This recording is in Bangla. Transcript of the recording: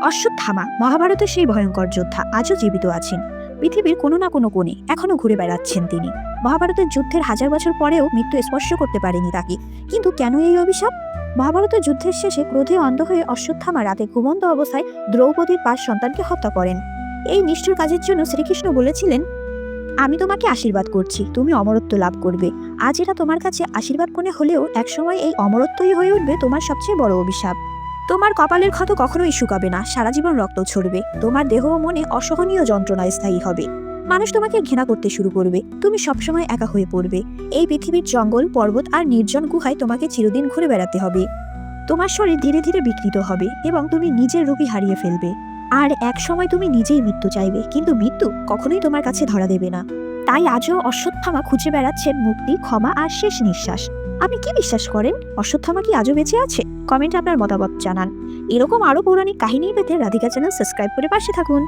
অশ্বত্থামা মহাভারতের সেই ভয়ঙ্কর যোদ্ধা আজও জীবিত আছেন। পৃথিবীর কোনো না কোনো কোণে এখনো ঘুরে বেড়াচ্ছেন তিনি। মহাভারতের যুদ্ধের হাজার বছর পরেও মৃত্যু স্পর্শ করতে পারেনি তাকে। কিন্তু কেন এই অভিশাপ? মহাভারতের যুদ্ধের শেষে ক্রোধে অন্ধ হয়ে অশ্বত্থামা রাতে ঘুমন্ত অবস্থায় দ্রৌপদীর 5 সন্তানকে হত্যা করেন। এই নিষ্ঠুর কাজের জন্য শ্রীকৃষ্ণ বলেছিলেন, আমি তোমাকে আশীর্বাদ করছি, তুমি অমরত্ব লাভ করবে। আজ এটা তোমার কাছে আশীর্বাদ মনে হলেও একসময় এই অমরত্বই হয়ে উঠবে তোমার সবচেয়ে বড় অভিশাপ। তোমার কপালের ক্ষত কখনোই শুকাবে না, সারা জীবন রক্ত ঝরবে। তোমার দেহ ও মনে অসহনীয় যন্ত্রণা স্থায়ী হবে। মানুষ তোমাকে ঘৃণা করতে শুরু করবে, তুমি সবসময় একা হয়ে পড়বে। এই পৃথিবীর জঙ্গল, পর্বত আর নির্জন গুহায় তোমাকে চিরদিন ঘুরে বেড়াতে হবে। তোমার শরীর ধীরে ধীরে বিকৃত হবে এবং তুমি নিজের রূপই হারিয়ে ফেলবে। আর এক সময় তুমি নিজেই মৃত্যু চাইবে, কিন্তু মৃত্যু কখনোই তোমার কাছে ধরা দেবে না। তাই আজও অশ্বত্থামা খুঁজে বেড়াচ্ছেন মুক্তি, ক্ষমা আর শেষ নিঃশ্বাস। আপনি কি বিশ্বাস করেন, অশ্বত্থামা কি আজও বেঁচে আছে? কমেন্টে আপনার মতামত জানান। এরকম আরও পৌরাণিক কাহিনী পেতে রাধিকা চ্যানেল সাবস্ক্রাইব করে পাশে থাকুন।